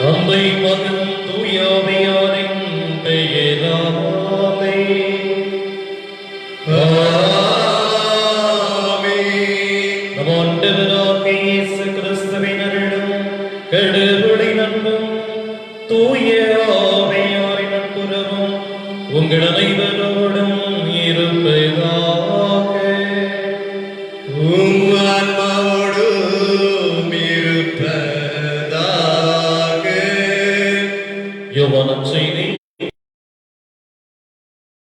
தந்தை மகன் தூயாவியாரின் பெயராலே நம் ஆண்டவராகிய இயேசு கிறிஸ்துவின் அருளும் கடவுளின் அன்பும் தூய ஆவியாரின் நட்புறவும் உங்கள் அனைவரோடும் இருப்பதாக. யோவான் செய்தி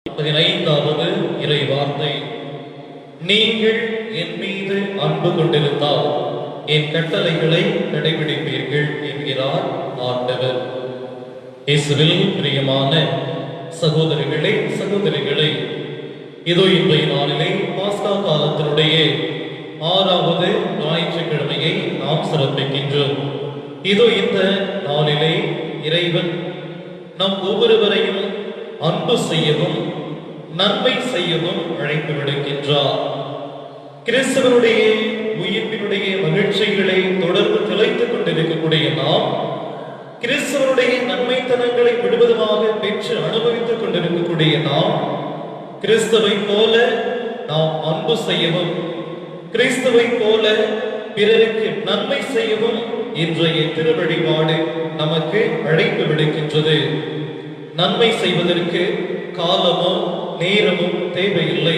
15வது இறை வார்த்தை. நீங்கள் என் மீது அன்பு கொண்டிருந்தால் என் கட்டளைகளை கடைபிடிப்பீர்கள் என்கிறார் ஆண்டவர். இயேசுவில் பிரியமான சகோதரிகளே சகோதரிகளே, இதோ இன்றைய நாளிலே பாஸ்கா காலத்தினுடைய 6வது ஞாயிற்றுக்கிழமையை நாம் சிறப்பிக்கின்றோம். இதோ இந்த நாளிலே இறைவன் நம் ஒவ்வொருவரையும் அன்பு செய்யவும் நன்மை செய்யவும் அழைப்பு விடுக்கின்றார். கிறிஸ்தவனுடைய உயிர்ப்பினுடைய மகிழ்ச்சிகளை தொடர்ந்து திளைத்துக் கொண்டிருக்கக்கூடிய நாம் கிறிஸ்தவனுடைய நன்மைத்தனங்களை விடுவதுமாக பெற்று அனுபவித்துக் கொண்டிருக்கக்கூடிய நாம் கிறிஸ்துவை போல நாம் அன்பு செய்யவும் கிறிஸ்துவை போல பிறருக்கு நன்மை செய்யவும் இன்றைய திருவழிபாடு நமக்கு அழைப்பு விடுக்கின்றது. நன்மை செய்வதற்கு காலமோ நேரமும் தேவையில்லை.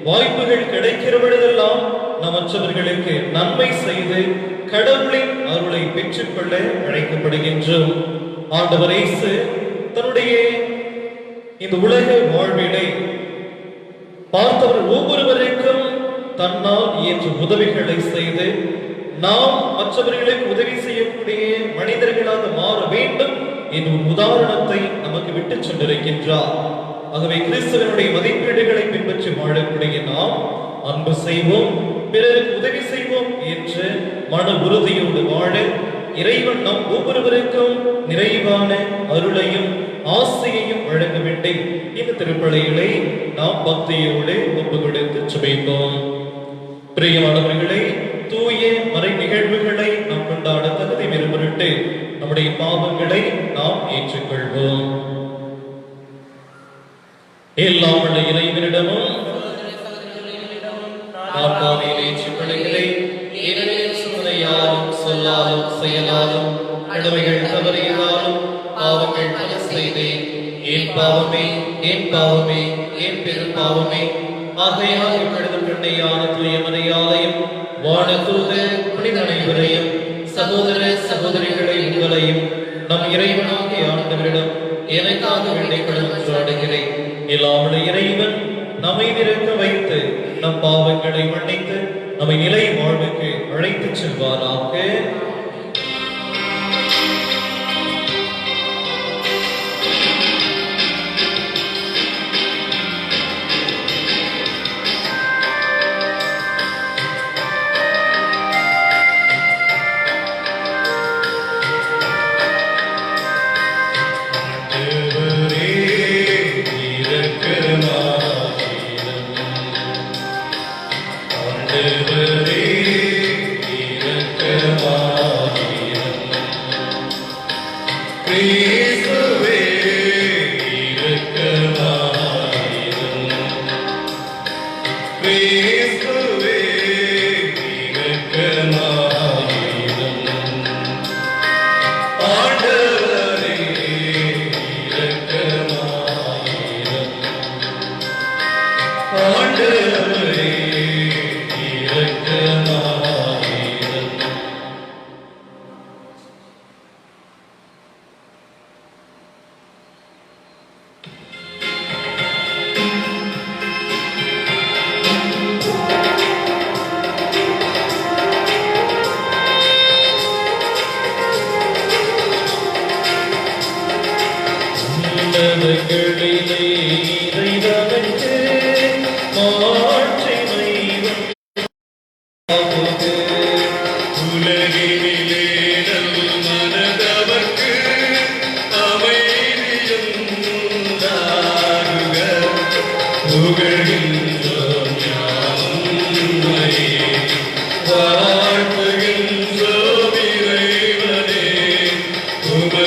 வாய்ப்புகள் கிடைக்கிற பொழுதெல்லாம் நாம் மற்றவர்களுக்கு நன்மை செய்து கடவுளின் அருளை பெற்றுக்கொள்ள அழைக்கப்படுகின்றோம். ஆண்டவர் இயேசு தன்னுடைய இந்த உலக வாழ்விலை பார்த்தவர் ஒவ்வொருவருக்கும் தன்னால் இயன்ற உதவிகளை செய்து நாம் மற்றவர்களுக்கு உதவி செய்யக்கூடிய மனிதர்களாக மாற வேண்டும் என்ற ஒரு உதாரணத்தை நமக்கு விட்டு சென்றிருக்கின்றார். ஆகவே கிறிஸ்துவனுடைய மதிப்பீடுகளை பின்பற்றி வாழக்கூடிய நாம் அன்பு செய்வோம், பிறருக்கு உதவி செய்வோம் என்ற மன உறுதியோடு வாழ இறைவன் நம் ஒவ்வொருவருக்கும் நிறைவான அருளையும் ஆசையையும் வழங்க வேண்டும். இந்த திருப்பலிகளை நாம் பக்தியோடு ஒப்பு கொடுத்து சுவைப்போம். பிரியமானவர்களே, தூய மறை நிகழ்வுகளை நாம் கொண்டாட தகுதி பெறும் நம்முடைய பாவங்களை நாம் ஏற்றுக்கொள்வோம். எல்லாம் உள்ள இறைவனிடமும் சொல்லாலும் செயலாலும் கடமைகள் தவறியதாலும் பாவங்கள் பல செய்தேன். என் பாவமே என் பாவமே என் பெரும் பாவமே. ஆகையால் இப்பொழுது கண்ணையான தூயமனையாலையும் வானதூத புனித அனைவரையும் சகோதர சகோதரிகளை உங்களையும் நம் இறைவனாகிய ஆண்டவரிடம் எனக்காக வேண்டிக்கொள்ள மன்றாடுகிறேன். எல்லாம் இறைவன் நம்மை நிற்க வைத்து நம் பாவங்களை மன்னித்து நம்மை நிலை வாழ்வுக்கு அழைத்து செல்வாராக. வாழ்த்துகின்றோம் இறைவனே உமை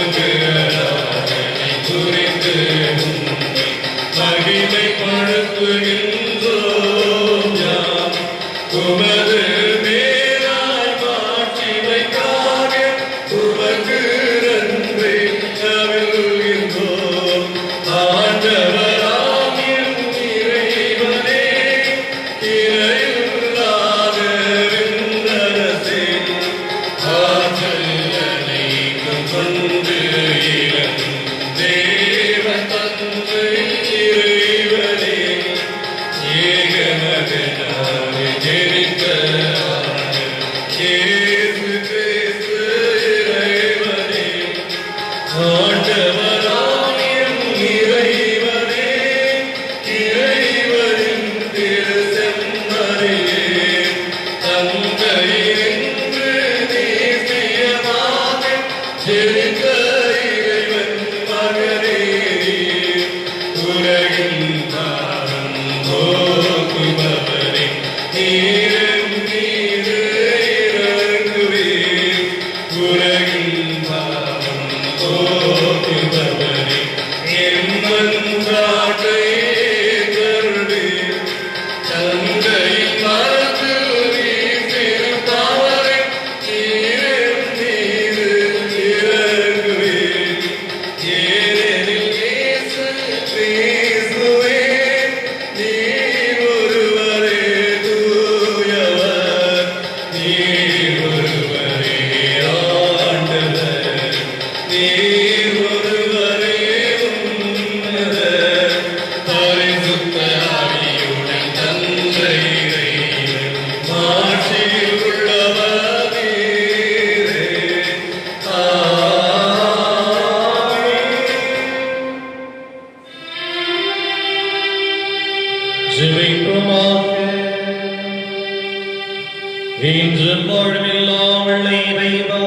இன்றும் வாழ்வெல்லாம் இறைவா,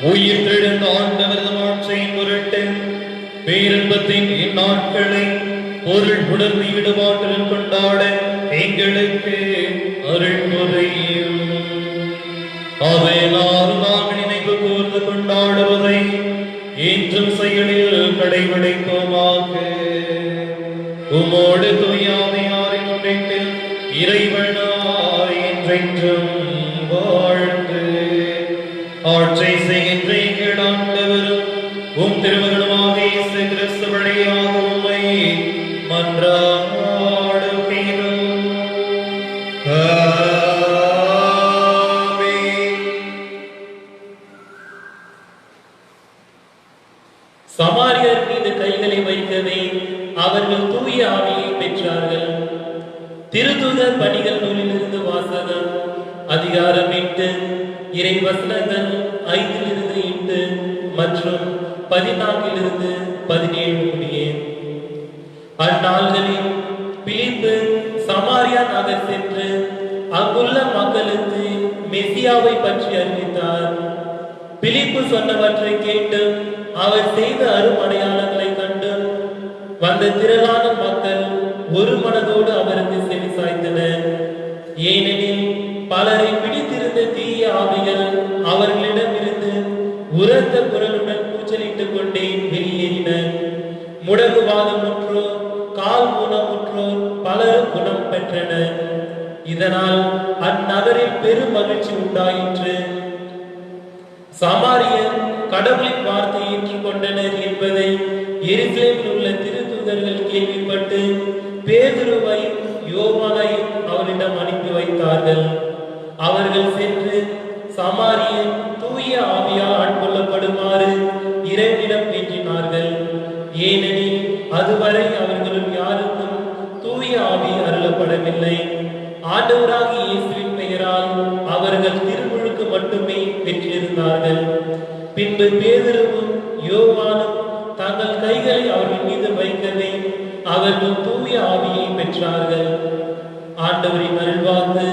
உயிர் தெழுந்த ஆண்டவரது மாட்சியின் பொருட்டு பேரின்பத்தின் இந்நாட்களை பொருள் உணர்வு ஈடுபாட்டுடன் கொண்டாட எங்களுக்கு அருள் புரியும். அவையினால் நாம் நினைவு கூர்ந்து கொண்டாடுவதை இன்றும் செயலில் கடைபிடிப்போமாக. உமோடு தூயாமையாரின் முன்னிட்டு இறைவனாய் என்றென்றும் வாழ்ந்து ஆட்சி செய்கின்ற எங்கள் ஆண்டவரும் உம் திருமகனுமாக இயேசு கிறிஸ்து வழியாக உம்மை மன்றாடுகிறோம். சமாரியர் மீது கைகளை வைக்கவே அவர்கள் தூய ஆவியை பெற்றார்கள். திருத்தூதர் பணிகள் நூலிலிருந்து வாசகம். அதிகாரம் 8 இறை வசனங்கள் 5 மற்றும் 14 17 முடிய. அந்நாள்களில் பிலிப்பு சமாரியா நகர் சென்று அங்குள்ள மக்களுக்கு மெசியாவை பற்றி அறிவித்தார். பிலிப்பு சொன்னவற்றை கேட்டு அவர் செய்த அருமடையாளங்களை கண்டு வந்த திரளான மக்கள் ஒரு மனதோடு அவருக்கு செவி சாய்த்தனர். ஏனெனில் பலரை பிடித்திருந்த தீய ஆவிகள் அவர்களிடமிருந்து உரத்த குரலுடன் கூச்சலிட்டுக் கொண்டே வெளியேறின. முடக்குவாதமுற்றோர், கால் ஊனமுற்றோர் பலரும் குணம் பெற்றனர். இதனால் அந்நகரில் பெரும் மகிழ்ச்சி உண்டாயிற்று. சமாரியர் கடவுளின் வார்த்தையை ஏற்றுக்கொண்டனர் என்பதை எருசலேமில் உள்ள திருத்தூதர்கள் கேள்விப்பட்டு பேதுருவையும் யோவானையும் அவரிடம் அனுப்பி வைத்தார்கள். அவர்கள் சென்று சமாரியர் தூய ஆவியால் ஆட்கொள்ளப்படுமாறு இறைவனிடம் வேண்டினார்கள். ஏனெனில் அதுவரை அவர்களும் யாருக்கும் தூய ஆவி அருளப்படவில்லை. ஆண்டவராகிய இயேசுவின் பெயரால் அவர்கள் திருமுழுக்கு மட்டுமே பெற்றிருந்தார்கள். பின்பு பேதுருவும் யோவானும் தங்கள் கைகளை அவர்கள் மீது வைக்கவே அவர்கள் தூய ஆவியை பெற்றார்கள். ஆண்டவரின் அருள்வாக்கு.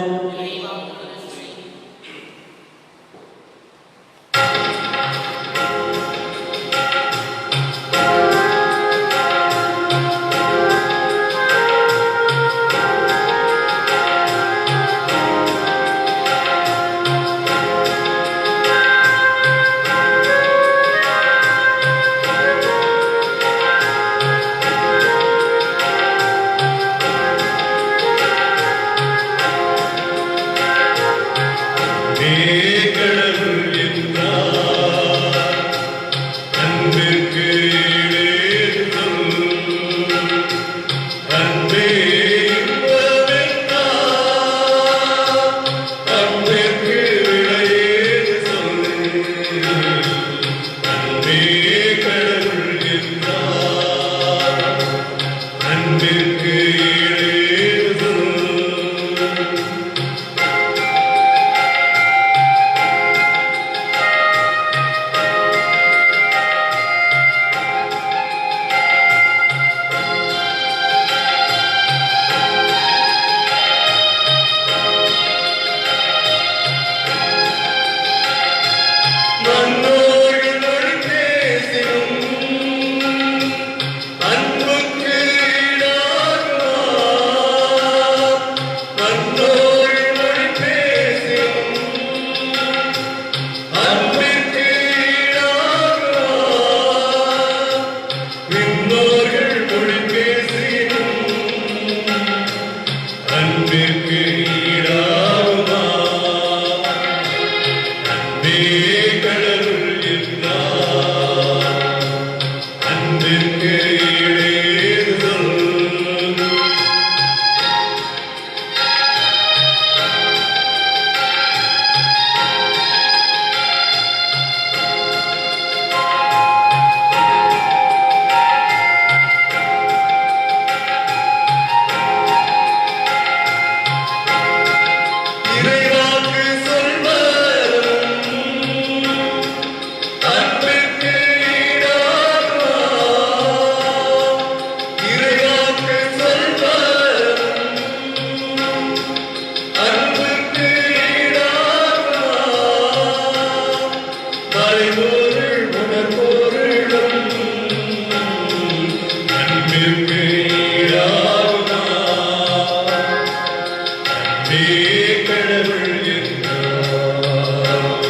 கடவுள் என்றார்.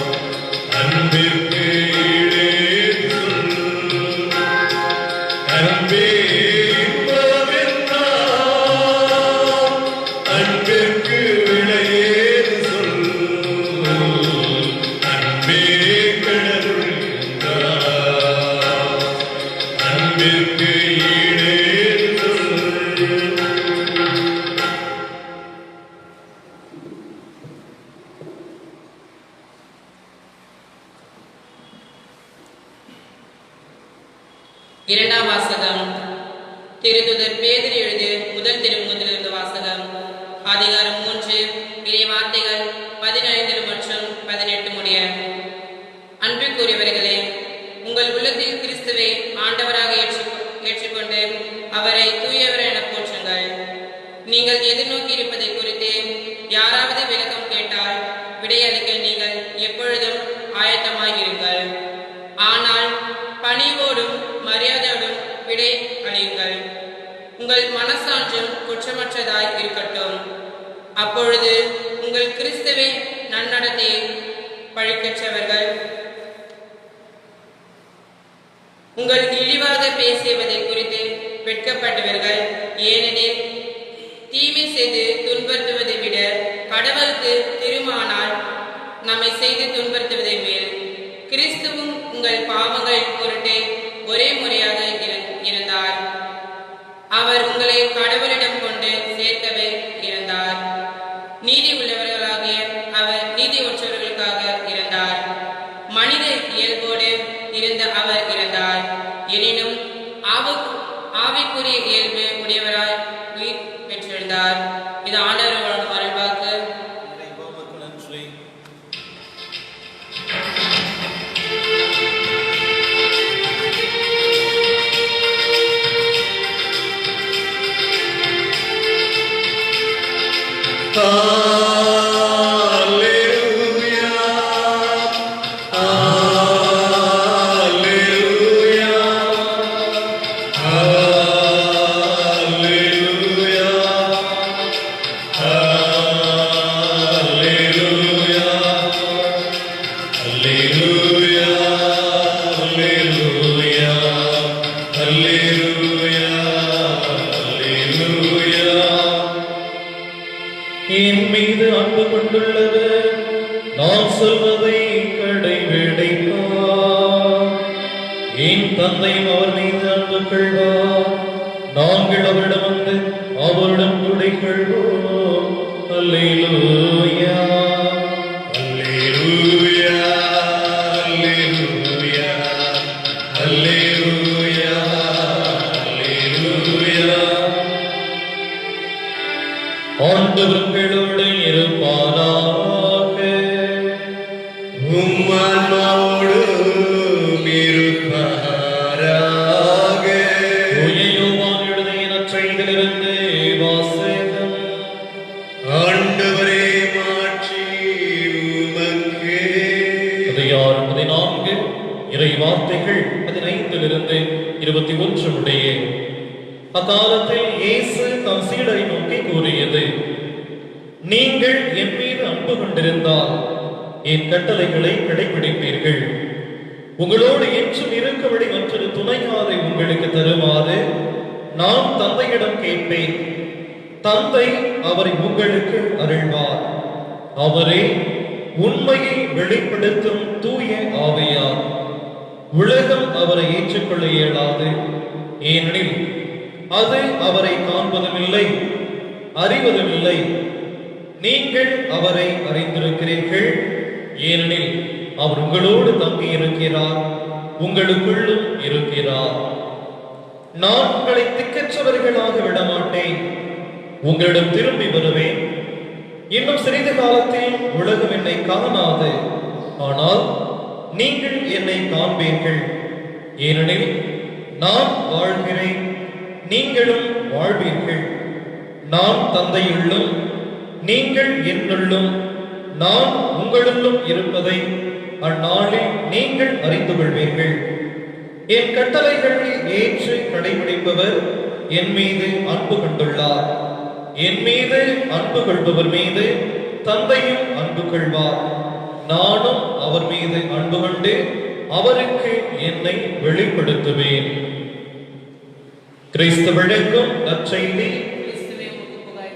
அன்பிற்கு ஈடே சொல். அன்பே இன்பம் என்றார். அன்பிற்கு விலையேறு சொல். அன்பே கடவுள் என்றார். அன்பிற்கு ஈடே சொல். இரண்டாம் வாசகம். திருத்துதர் பேதுரு எழுதிய முதல் திருமுகத்திலிருந்து வாசகம். அதிகாரம் 3 இறை வார்த்தைகள் 15 மற்றும் 18 முடிய. அன்பிற்குரியவர்களே, உங்கள் உள்ளத்தில் கிறிஸ்துவை ஆண்டவராக ஏற்றுக்கொண்டு அவரை தூயவர் என போற்றுங்கள். நீங்கள் எதிர்நோக்கி இருப்பதை குறித்து யாராவது விளக்கம் கேட்டால் விடையளிக்க நீங்கள் எப்பொழுதும் ஆயத்தமாகிருங்கள். ஆனால் பணிவோடும் மரியாதையோடும் விடை அளியுங்கள். உங்கள் மனசான்றும் குற்றமற்றதாய் இருக்கட்டும். அப்பொழுது உங்கள் கிறிஸ்துவை நன்னடத்தையை பழிக்கற்றவர்கள் உங்கள் இழிவாக பேசியதை குறித்து வெட்கப்பட்டவர்கள். ஏனெனில் தீமை செய்து துன்புறுத்துவதை விட கடவுளுக்கு திருமானால் நம்மை செய்து துன்புறுத்துவதை மேல். கிறிஸ்துவும் உங்கள் பாவங்களின் பொருட்டே ஒரே முறையாக இருந்தார். அவர் உங்களை கடவுளிடம் கொண்டு சேர்க்கவே இருந்தார். நீதி உள்ளவர்களாகிய அவர் நீதி ஒற்றவர்களுக்காக இருந்தார். மனித இயல்போடு இருந்த அவர் இருந்தார். எனினும் ஆவிக்குரிய இயல்பு உடையவராய் உயிர் பெற்றிருந்தார். இது ஆண்டவர் அருள்வாக்கு. என் மீது அன்பு கொண்டுள்ளவர் நான் சொல்வதை கடைபிடிப்பார். என் தந்தையும் அவர் மீது அன்பு கொள்வார். நாங்கள் அவரிடம் வந்து அவருடன் துணை கொள்வோம். அல்லேலூயா, அல்லேலூயா, அல்லேலூயா, அல்லேலூயா, அல்லேலூயா. ஆண்டவர்களோடு இருப்பாராக. உம்மான்மாவோடும் இருப்பாராக. தூய யோவான் எழுதிய நற்செய்தியிலிருந்து வாசகம். ஆண்டவரே, மாட்சி உமக்கே. அதிகாரம் 14 இறை வார்த்தைகள் 15 21 முடிய. அக்காலத்தில் இயேசு தம் சீடரை நோக்கி கூறியது, நீங்கள் என் மீது அன்பு கொண்டிருந்தால் என் கட்டளைகளை கடைபிடிப்பீர்கள். உங்களோடு என்றும் இருக்கும்படி மற்றொரு துணையாரை உங்களுக்கு தருமாறு நான் தந்தையிடம் கேட்பேன். தந்தை அவரை உங்களுக்கு அருள்வார். அவரே உண்மையை வெளிப்படுத்தும் தூய ஆவியார். உலகம் அவரை ஏற்றுக்கொள்ள இயலாது, ஏனெனில் அது அவரை காண்பதுமில்லை, அறிவதுமில்லை. நீங்கள் அவரை அறிந்திருக்கிறீர்கள், ஏனெனில் அவர் உங்களோடு தங்கி இருக்கிறார், உங்களுக்குள்ளும் இருக்கிறார். நான் உங்களை திக்கற்றவர்களாக விடமாட்டேன், உங்களிடம் திரும்பி வருவேன். இன்னும் சிறிது காலத்தில் உலகம் என்னை காணாது, ஆனால் நீங்கள் என்னை காண்பீர்கள். ஏனெனில் நான் வாழ்கிறேன், நீங்களும் வாழ்வீர்கள். நான் தந்தையுள்ளும் நீங்கள் என்னுள்ளும் நான் உங்களுள்ளும் இருப்பதை அந்நாளில் நீங்கள் அறிந்து கொள்வீர்கள். என் கட்டளைகளை ஏற்று கடைபிடிப்பவர் என் மீது அன்பு கொண்டுள்ளார். என் மீது அன்பு கொள்பவர் மீது தந்தையும் அன்பு கொள்வார். நானும் அவர் மீது அன்பு கொண்டு அவருக்கு என்னை வெளிப்படுத்துவேன். கிறிஸ்து வழங்கும் நற்செய்தி. கிறிஸ்துவே உமக்கு புகழ்.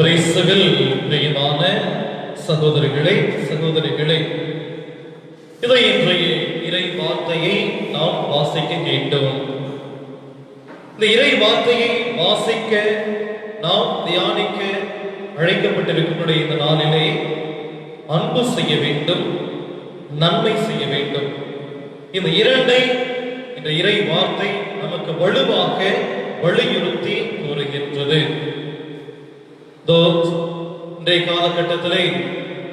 இயேசுவில் பிரியமான சகோதரர்களே, சகோதரிகளே, இதை இன்றைய இறை வார்த்தையை நாம் வாசிக்க கேட்டோம். இந்த இறை வார்த்தையை வாசிக்க நாம் தியானிக்க அழைக்கப்பட்டிருக்கக்கூடிய இந்த நாளிலே அன்பு செய்ய வேண்டும், நன்மை செய்ய வேண்டும். இந்த இரண்டை இந்த இறை வார்த்தை நமக்கு வலுவாக வலியுறுத்தி கூறுகின்றது. இன்றைய காலகட்டத்திலே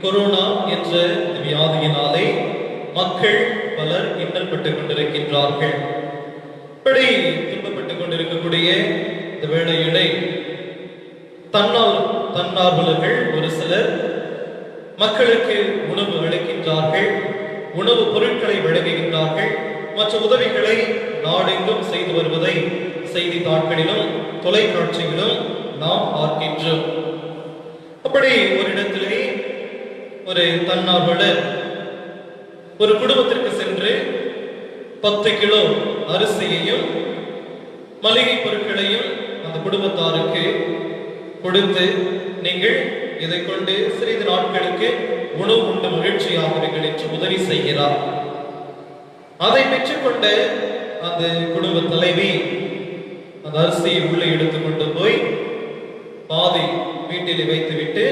கொரோனா என்ற வியாதியினாலே மக்கள் பலர் இன்னல்பட்டுக் கொண்டிருக்கின்றார்கள். இப்படி துன்பப்பட்டுக் கொண்டிருக்கக்கூடிய இந்த வேளையிலே தன்னார்வலர்கள் ஒரு சிலர் மக்களுக்கு உணவு அளிக்கின்றார்கள், உணவு பொருட்களை வழங்குகின்றார்கள், மற்ற உதவிகளை நாடெங்கும் செய்து வருவதை செய்தித்தாட்களிலும் தொலைக்காட்சிகளிலும் நாம் பார்க்கின்றோம். அப்படி ஒரு இடத்திலே ஒரு தன்னார்வலர் ஒரு குடும்பத்திற்கு சென்று 10 கிலோ அரிசியையும் மளிகை பொருட்களையும் அந்த குடும்பத்தாருக்கு கொடுத்து, நீங்கள் இதை கொண்டு சிறிது நாட்களுக்கு உணவு உண்டு மகிழ்ச்சியாகிறீர்கள் என்று உதவி செய்கிறார். அதை பெற்றுக்கொண்ட அந்த குடும்ப தலைவி அந்த அரிசியை உள்ளே எடுத்துக்கொண்டு போய் பாதி வீட்டில் வைத்துவிட்டு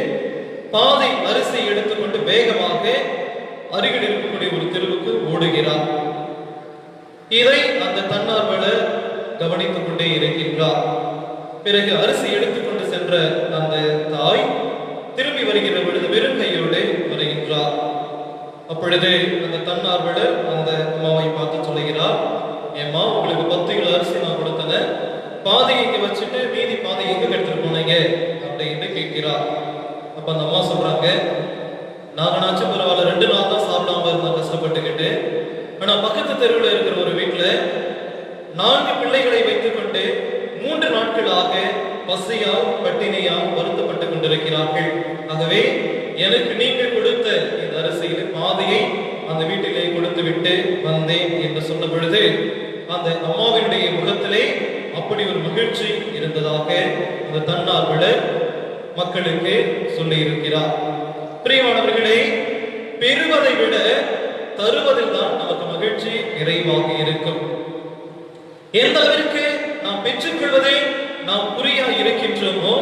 பாதி அரிசி எடுத்துக்கொண்டு வேகமாக அருகில் இருக்கக்கூடிய ஒரு தெருவுக்கு ஓடுகிறார். இதை அந்த தன்னார்வலர் கவனித்துக் கொண்டே இருக்கின்றார். பிறகு அரிசி எடுத்துக்கொண்டு சென்ற அந்த தாய் திரும்பி வருகிற பொழுது வெறும் கையோடு வருகின்றார். அப்பொழுது அந்த தன்னார்வலர் அந்த அம்மாவை பார்த்து சொல்லுகிறார், ஏம்மா, உங்களுக்கு 10 கிலோ அரிசி நான் கொடுத்தேன், பாதி இங்க வச்சுட்டு மீதி பாதி எங்க எடுத்துட்டு போனீங்க அப்படின்னு கேட்கிறார். அப்ப அந்த அம்மா சொல்றாங்க, நாங்கனாச்சும் பரவாயில்ல 2 நாள் தான் சாப்பிடாம இருந்தோம் கஷ்டப்பட்டுக்கிட்டு, ஆனா பக்கத்து தெருவில் இருக்கிற ஒரு வீட்டுல 4 பிள்ளைகளை வைத்துக் கொண்டு 3 நாட்களாக பசியால் பட்டினியால் வருத்தப்பட்டுக் கொண்டிருக்கிறார்கள். ஆகவே எனக்கு நீங்கள் கொடுத்த இந்த அரிசியில் பாதியை அந்த வீட்டிலே கொடுத்து விட்டு வந்தேன் என்று சொன்ன பொழுது அந்த அம்மாவினுடைய முகத்திலே அப்படி ஒரு மகிழ்ச்சி இருந்ததாக அந்த தன்னார்வலர் மக்களுக்கு சொல்லி இருக்கிறார். பிரியமானவர்களே, பெறுவதை விட தருவதில் தான் நமக்கு மகிழ்ச்சி நிறைவாக இருக்கும். எந்த அளவிற்கு நாம் பெற்றுக்கொள்வதை நாம் புரியா இருக்கின்றோமோ,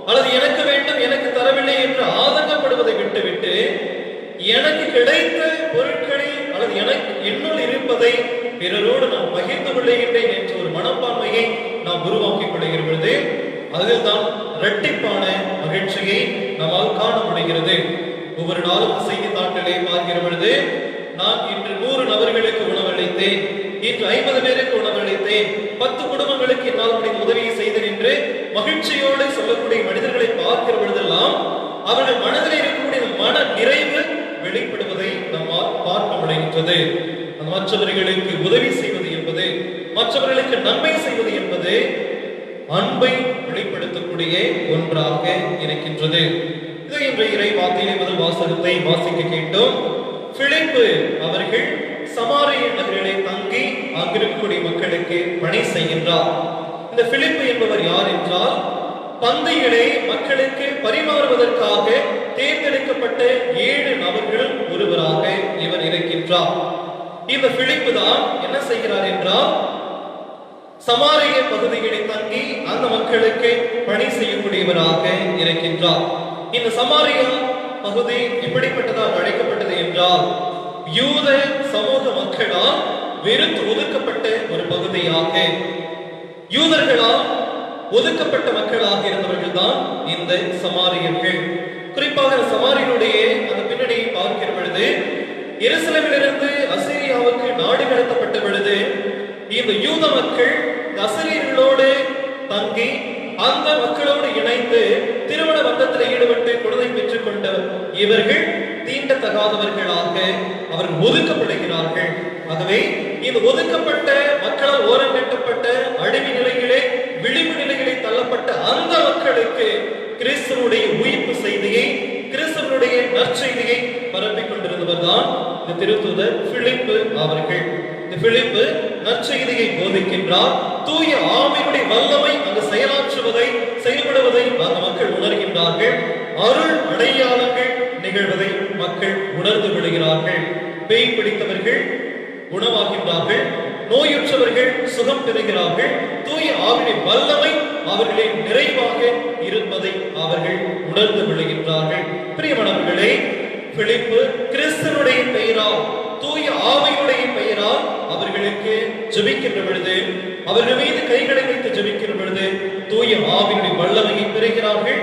அல்லது எனக்கு வேண்டும் எனக்கு தரவில்லை என்று ஆதங்கப்படுவதை விட்டுவிட்டு எனக்கு கிடைத்த பொருட்களை அல்லது எனக்கு என்னுள் இருப்பதை பிறரோடு நான் பகிர்ந்து கொள்ளுகின்றேன் என்ற ஒரு மனப்பான்மையை நாம் உருவாக்கிக் கொள்கிற பொழுது அதில் தான் இரட்டிப்பான மகிழ்ச்சியை நம்மால் காண முடிகிறது. ஒவ்வொரு நாளும் செய்தித்தாட்களை பார்க்கிற பொழுது நான் இன்று 100 நபர்களுக்கு உணவளித்தேன், இன்று 50 பேருக்கு உணவளித்தேன், 10 குடும்பங்களுக்கு என்னால் முடிந்த உதவியை செய்தேன் என்று மகிழ்ச்சியோடு சொல்லக்கூடிய மனிதர்களை பார்க்கிற பொழுதெல்லாம் அவர்கள் மனதில் இருக்கக்கூடிய மன நிறைவு வெளிப்படுவதை நம்மால் பார்க்க முடிகின்றது. மற்றவர்களுக்கு உதவி செய்வது என்பது, மற்றவர்களுக்கு நன்மை செய்வது என்பது அன்பை வெளிப்படுத்தக்கூடிய ஒன்றாக இருக்கின்றது. இது இன்று இறை வார்த்தையிலே முதல் வாசகத்தை வாசிக்க கேட்டோம். பிலிப்பு அவர்கள் சமாரிய நகரிலே தங்கி அங்கிருக்கக்கூடிய மக்களுக்கு பணி செய்கின்றார். இந்த பிலிப்பு என்பவர் யார் என்றால், பந்திகளை மக்களுக்கு பரிமாறுவதற்காக தேர்ந்தெடுக்கப்பட்ட 7 நபர்கள் ஒருவராக இவர் இருக்கின்றார். இந்த பிலிப்பு தான் என்ன செய்கிறார் என்றால், சமாரிய பகுதிகளில் தங்கி அந்த மக்களுக்கு பணி செய்யக்கூடியவராக இருக்கின்றார். இந்த சமாரியா பகுதி எப்படிப்பட்டதாக அழைக்கப்பட்டது என்றால், யூத சமூக மக்களால் வெறுத்து ஒதுக்கப்பட்ட ஒரு பகுதியாக, யூதர்களால் ஒதுக்கப்பட்ட மக்களாக இருந்தவர்கள் தான் இந்த சமாரியர்கள். குறிப்பாக சமாரியனுடைய அந்த பின்னணியை பார்க்கிற பொழுது, எருசலேமிலிருந்து அசீரியாவுக்கு நாடு கடத்தப்பட்ட பொழுது இந்த யூத மக்கள் அசீரியர்களோடு தங்கி அந்த மக்களோடு இணைந்து திருமண பந்தத்தில் ஈடுபட்டு குழந்தை பெற்றுக் கொண்ட இவர்கள் தீண்டத்தகாதவர்களாக அவர்கள் ஒதுக்கப்படுகிறார்கள். ஆகவே இந்த ஒதுக்கப்பட்ட மக்களால் ஓரங்கட்டப்பட்ட அடிமை நிலையிலே விளிம்பு நிலைகளை தள்ளப்பட்ட அந்த மக்களுக்கு கிறிஸ்துவனுடைய உயிர்ப்பு செய்தியை, கிறிஸ்துவனுடைய நற்செய்தியை பரப்பிக் கொண்டிருந்தவர் தான் இந்த திருத்தூதர் பிலிப்பு அவர்கள். இந்த பிலிப்பு நற்செய்தியை போதிக்கின்றார். தூய ஆவியினுடைய வல்லமை அங்கு செயல்படுவதை அந்த மக்கள் உணர்கின்றார்கள். அருள் அடையாளங்கள் நிகழ்வதை மக்கள் உணர்ந்து விடுகிறார்கள். பேய் பிடித்தவர்கள் குணமாகின்றார்கள், நோயுற்றவர்கள் சுகம் பெறுகிறார்கள். தூய ஆவியின் வல்லமை அவர்களின் நிறைவாக இருப்பதை அவர்கள் உணர்ந்து விடுகின்றார்கள். பிரியமானவர்களே, பிலிப்பு கிறிஸ்துவனுடைய பெயரால், தூய ஆவியுடைய பெயரால் அவர்களுக்கு ஜெபிக்கின்ற பொழுது, அவர்கள் மீது கைகளை வைத்து ஜெபிக்கின்ற பொழுது தூய ஆவியுடைய வல்லமையை பெறுகிறார்கள்,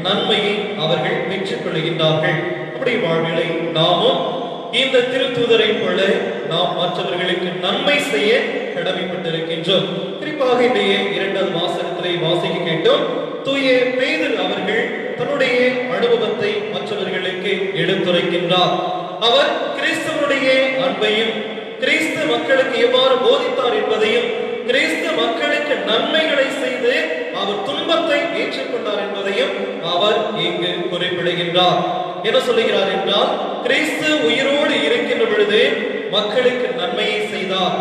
நன்மையை அவர்கள் பெற்றுக் கொள்கின்றார்கள். அப்படி வாழ்விலை நாமும் இந்த திருத்தூதரை போல நாம் மற்றவர்களுக்கு நன்மை செய்ய கடமைப்பட்டிருக்கின்றோம். குறிப்பாக இந்த 2வது வாசகத்திலே வாசிக்க கேட்டோம். தூய பேதுரு அவர்கள் தன்னுடைய அனுபவத்தை மற்றவர்களுக்கு எடுத்துரைக்கின்றார். அவர் கிறிஸ்துவனுடைய அன்பையும், கிறிஸ்து மக்களுக்கு எவ்வாறு போதித்தார் என்பதையும், கிறிஸ்து மக்களுக்கு நன்மைகளை செய்து அவர் துன்பத்தை ஏற்றுக்கொண்டார் என்பதையும் அவர் இங்கு குறிப்பிடுகின்றார். என்ன சொல்லுகிறார் என்றால், கிறிஸ்து உயிரோடு இருக்கின்ற பொழுது மக்களுக்கு நன்மையை செய்தார்,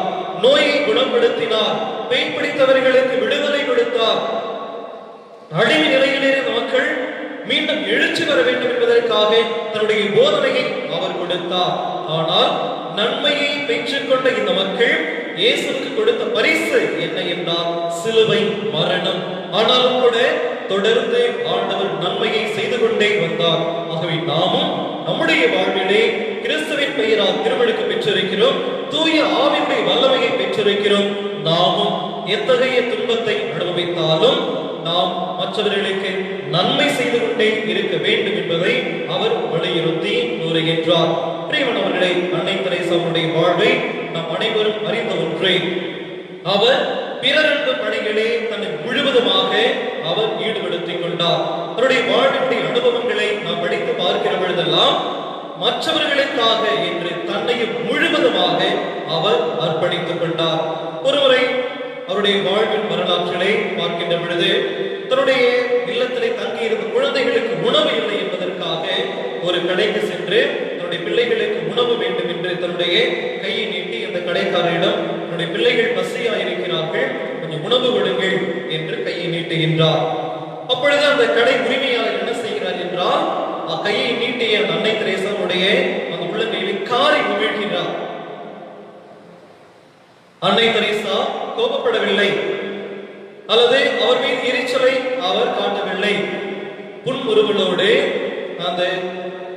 நோயை குணப்படுத்தினார், பேய் பிடித்தவர்களுக்கு விடுதலை கொடுத்தார், அழிவு நிலையிலே இருந்த மக்கள் மீண்டும் எழுச்சி வர வேண்டும் என்பதற்காக தன்னுடைய போதனையை அவர் கொடுத்தார். ஆனால் நன்மையை பெற்றுக்கொண்ட இந்த மக்கள் இயேசுவுக்கு கொடுத்த பரிசு என்ன என்றால் சிலுவை மரணம். ஆனாலும் கூட தொடர்ந்து ஆண்டவர் நன்மையை செய்து கொண்டே வந்தார். ஆகவே நாமும் நம்முடைய வாழ்விலே கிறிஸ்துவின் பெயரால் திருமழுக்கு பெற்றிருக்கிறோம், தூய ஆவியுடைய வல்லமையை பெற்றிருக்கிறோம். நாமும் எத்தகைய துன்பத்தை அனுபவித்தாலும் நாம் மற்றவர்களுக்கு நன்மை செய்து கொண்டே இருக்க வேண்டும் என்பதை அவர் வலியுறுத்தி கூறுகின்றார். பிரியமானவர்களே, அன்னை தெரேசாவுடைய வாழ்வை நாம் அனைவரும் அறிந்த ஒன்றே. அவர் பிறரன்பு பணிகளே தன்னை முழுவதுமாக அவர் ஈடுபடுத்திக் கொண்டார். அவருடைய வாழ்வினுடைய அனுபவங்களை நாம் படித்து பார்க்கிற பொழுதெல்லாம் மற்றவர்களுக்காக என்று தன்னையும் முழுவதுமாக அவர் அர்ப்பணித்துக் கொண்டார். ஒருமுறை அவருடைய வாழ்வின் வரலாற்றிலே பார்க்கின்ற பொழுது, தன்னுடைய இல்லத்திலே தங்கியிருந்த குழந்தைகளுக்கு உணவு இல்லை என்பதற்காக ஒரு கடைக்கு சென்று தன்னுடைய பிள்ளைகளுக்கு உணவு வேண்டும் என்று தன்னுடைய கையை நீட்டி அந்த கடைக்காரரிடம், தன்னுடைய பிள்ளைகள் பசியாயிருக்கிறார்கள், கொஞ்சம் உணவு கொடுங்கள் என்று கையை நீட்டுகின்றார். அப்பொழுது அந்த கடை உரிமையாளர் என்ன செய்கிறார் என்றால், கையை நீட்டிய அந்த அன்னை தெரேசாவுடைய அந்த உள்ளங்கையிலே காரை உமிழ்கின்றார். அன்னை தெரேசா கோபப்படவில்லை அல்லது அவர் மீது எரிச்சலை அவர் காட்டவில்லை. புன்முறுவலோடு அந்த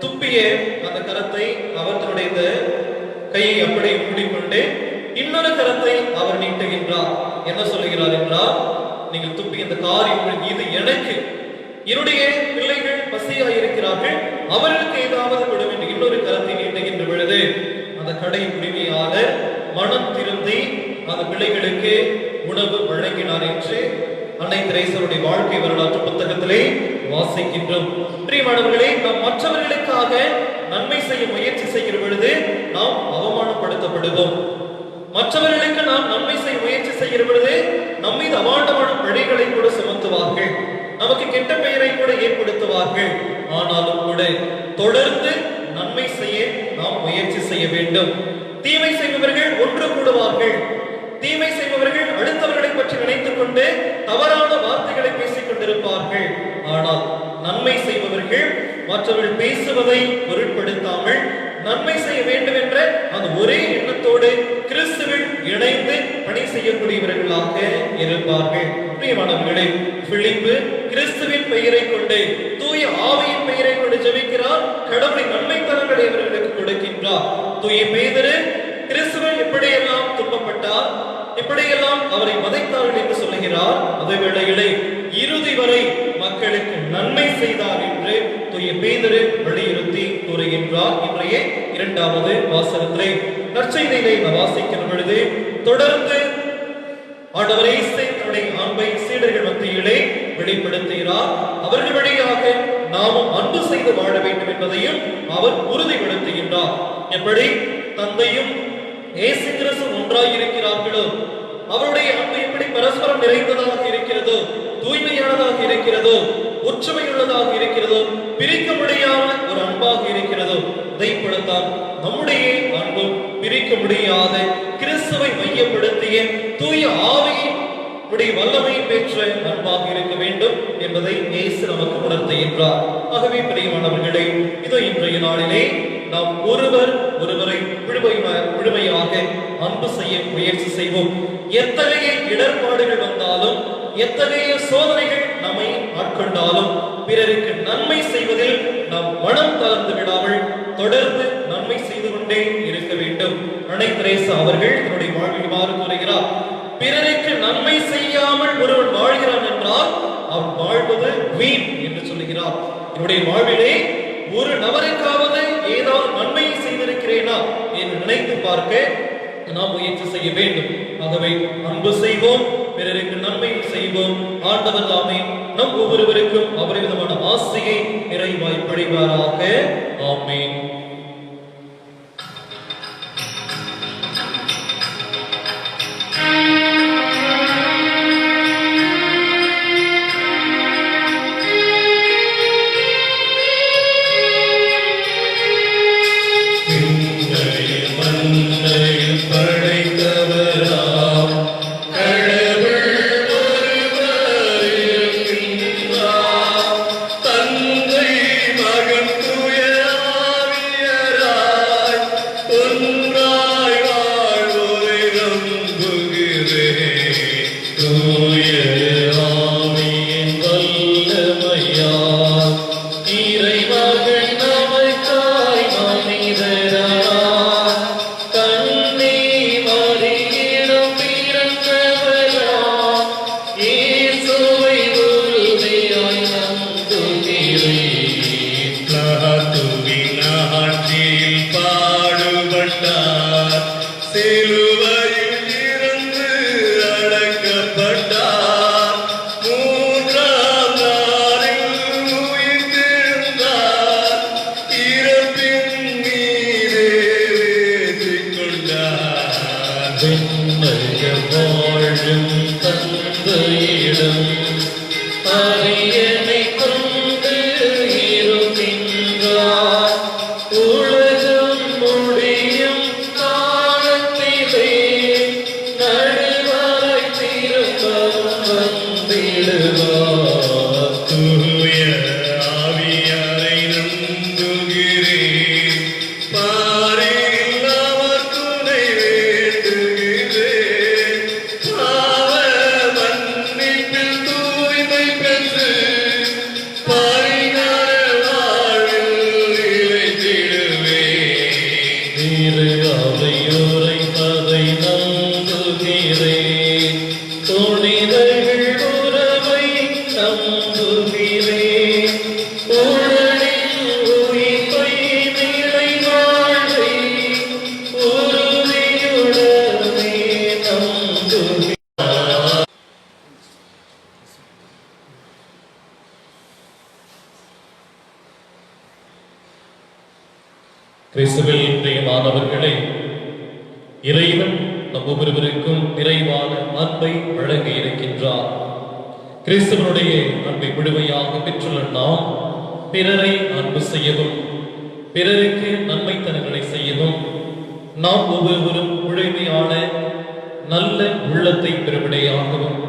துப்பிய அந்த கரத்தை அவர் தன்னுடைய கையை அப்படியே மூடிக்கொண்டு இன்னொரு கரத்தை அவர் நீட்டுகின்றார். என்ன சொல்லுகிறார் என்றால், நீங்கள் துப்பி அந்த காரியம் இது எனக்கு, என்னுடைய பிள்ளைகள் பசியாக இருக்கிறார்கள், அவர்களுக்கு ஏதாவது விடும் என்று இன்னொரு கரத்தை நீட்டுகின்ற பொழுது அந்த கடை உரிமையாளர் மனம் திருந்தி அந்த பிள்ளைகளுக்கு உணவு வழங்கினார் என்று அன்னை தெரேசாவுடைய வாழ்க்கை வரலாற்று புத்தகத்திலே வாசிக்கின்றோம். பிரியமானவர்களே, நாம் மற்றவர்களுக்காக நன்மை செய்ய முயற்சி செய்கிற பொழுது நாம் அவமானப்படுத்தப்படுவோம். மற்றவர்களுக்கு நாம் நன்மை செய்ய முயற்சி செய்கிற பொழுது நம் மீது அவாண்டமான பழிகளை கூட சுமத்துவார்கள், நமக்கு கெட்ட பெயரை கூட ஏற்படுத்துவார்கள். ஆனாலும் கூட தொடர்ந்து நன்மை செய்ய நாம் முயற்சி செய்ய வேண்டும். தீமை செய்பவர்கள் ஒன்று கூடுவார்கள், தீமை செய்பவர்கள் அடுத்தவர்களை பற்றி நினைத்துக் கொண்டு தவறான வார்த்தைகளை பேசிக் கொண்டிருப்பார்கள். ஆனால் நன்மை செய்பவர்கள் மற்றவர்கள் பேசுவதை பொருட்படுத்தாமல் நன்மை செய்ய வேண்டும் என்ற அந்த ஒரே எண்ணத்தோடு கிறிஸ்துவில் இணைந்து பணி செய்யக்கூடியவர்களாக இருப்பார்கள். பிரியமானவர்களே, பிலிப்பு கிறிஸ்துவின் பெயரை கொண்டு, தூய ஆவியின் பெயரை கொண்டு ஜெபிக்கிறார். கடவுளின் நன்மை தரங்களை அவர்களுக்கு கொடுக்கின்றார். தூய பேதுரு கிறிஸ்துவில் எப்படியெல்லாம் துன்பப்பட்டார், எப்படியெல்லாம் அவரை வதைத்தார்கள் என்று சொல்லுகிறார். அதே வேளையிலே இறுதி வரை மக்களுக்கு நன்மை செய்தார் என்று தூய பேதுரு வலியுறுத்தி கூறுகின்றார். இன்றைய 2வது வாசகத்திலே நற்செய்தியிலே வாசிக்கிற பொழுது தொடர்ந்து ஆண்டவர் இயேசு தன்னுடைய அன்பை சீடர்கள் மத்தியிலே வெளிப்படுத்துகிறார். அவர்கள் வழியாக நாமும் அன்பு செய்து வாழ வேண்டும் என்பதையும் அவர் உறுதிப்படுத்துகின்றார். எப்படி தந்தையும் இயேசு கிறிஸ்து ஒன்றாய் இருக்கிறார்களோ அவருடைய அன்பு எப்படி பரஸ்பரம் நிறைந்ததாக இருக்கிறதோ, தூய்மையானதாக இருக்கிறதோ, ஒற்றுமையுள்ளதாக இருக்கிறதோ, பிரிக்க முடியாத ஒரு அன்பாக இருக்கிறதோ, அதை போலத்தான் நம்முடைய அன்பும் பிரிக்க முடியாத கிறிஸ்துவை மையப்படுத்திய தூய ஆவியின் வல்லமை பெற்ற அன்பாக இருக்க வேண்டும் என்பதை இயேசு நமக்கு உணர்த்துகின்றார். ஆகவே பிரியமானவர்களே, இதோ இன்றைய நாளிலே நாம் ஒருவரை முழுமையாக அன்பு செய்ய முயற்சி செய்வோம். எத்தகைய இடர்பாடுகள் வந்தாலும், எத்தகைய சோதனைகள் நம்மை ஆட்கொண்டாலும், பிறருக்கு நன்மை செய்வதில் நாம் மனம் தளர்ந்து விடாமல் தொடர்ந்து நன்மை செய்து கொண்டே இருக்க வேண்டும். அன்னை தெரேசா அவர்கள் தன்னுடைய வாழ்வில் இவ்வாறு கூறுகிறார்: பிறருக்கு நன்மை செய்யாமல் ஒருவன் வாழ்கிறான் என்றால் அவன் வாழ்வது வீண் என்று சொல்லுகிறார். என்னுடைய வாழ்விலே ஒரு நபருக்காவது ஏதாவது நன்மையை செய்திருக்கிறேனா என்று நினைத்து பார்க்க நாம் முயற்சி செய்ய வேண்டும். ஆகவே அன்பு செய்வோம், பிறருக்கு நன்மை செய்வோம். ஆண்டவர் தாமே நம் ஒவ்வொருவருக்கும் அபரிவிதமான ஆசையை நிறைவாய் பொழிவாராக. ஆமென். கிறிஸ்துவில் பிரியமானவர்களே, இறைவன் நம் ஒவ்வொருவருக்கும் நிறைவான அன்பை வழங்கி இருக்கின்றார். கிறிஸ்துவனுடைய அன்பை முழுமையாக பெற்றுள்ள நாம் பிறரை அன்பு செய்யவும், பிறருக்கு நன்மைத்தனங்களை செய்யவும், நாம் ஒவ்வொருவரும் முழுமையான நல்ல உள்ளத்தை பெறுவடையாகவும்,